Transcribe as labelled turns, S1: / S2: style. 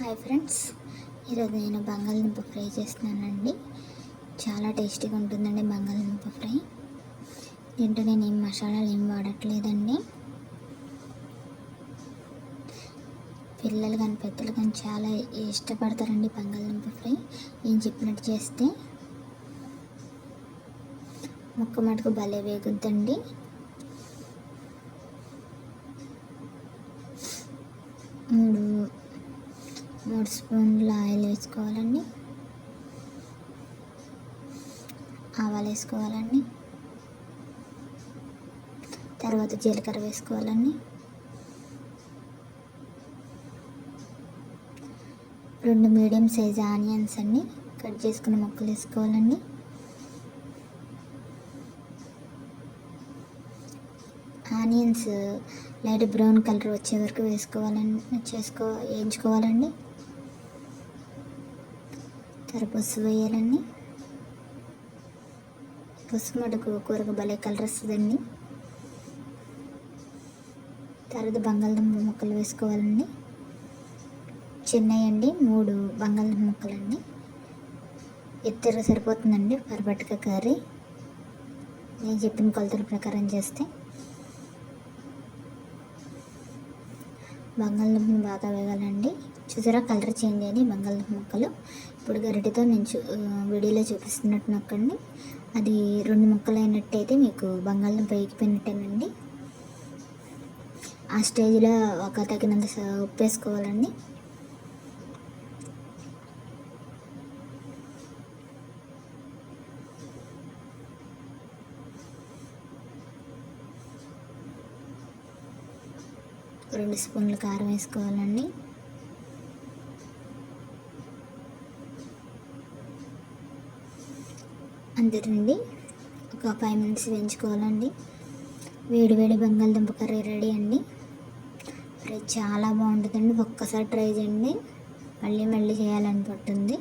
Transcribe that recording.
S1: Hi friends, ఈరోజు నేను బంగాళదుంప ఫ్రై చేస్తున్నానండి. చాలా టేస్టీగా ఉంటుందండి బంగాళదుంప ఫ్రై. దీంట్లో నేను ఏం మసాలాలు ఏం వాడట్లేదండి. పిల్లలు కానీ పెద్దలు కానీ చాలా ఇష్టపడతారండి బంగాళదుంప ఫ్రై. ఏం చెప్పినట్టు చేస్తే ముక్క మటుకు భలే వేగుద్దండి. మూడు స్పూన్ల ఆయిల్ వేసుకోవాలండి. ఆవాలు వేసుకోవాలండి. తర్వాత జీలకర్ర వేసుకోవాలండి. 2 మీడియం సైజ్ ఆనియన్స్ అన్ని కట్ చేసుకున్న ముక్కలు వేసుకోవాలండి. ఆనియన్స్ లైట్ బ్రౌన్ కలర్ వచ్చే వరకు వేయించుకోవాలండి. తర్వాత పసుపు వేయాలండి. పసుపు మటుకు కూరకు భలే కలర్ వస్తుందండి. తర్వాత బంగాళదుంప ముక్కలు వేసుకోవాలండి. చిన్నయండి 3 బంగాళదుంప ముక్కలండి. ఎత్తర సరిపోతుందండి పర్ఫెక్ట్గా కర్రీ. నేను చెప్పిన కొలతల ప్రకారం చేస్తే. బంగాళదుంపను బాగా వేగాలండి. చూసారా కలర్ చేంజ్ అయ్యి బంగాళదుంప ముక్కలు. ఇప్పుడు గరిటెతో నేను వీడియోలో చూపిస్తున్నట్టు నొక్కండి. అది 2 ముక్కలు అయినట్టయితే మీకు బంగాళదుంప వేగిపోయినట్టేనండి. ఆ స్టేజ్లో ఒక తగినంత ఉప్పు వేసుకోవాలండి. రెండు స్పూన్ల కారం వేసుకోవాలండి. అంతేనండి, ఒక 5 మినిట్స్ వేయించుకోవాలండి. వేడి వేడి బంగాళదుంప కర్రీ రెడీ అండి. ఫ్రై చాలా బాగుంటుందండి. ఒక్కసారి ట్రై చేయండి, మళ్ళీ మళ్ళీ చేయాలనిపిస్తుంది.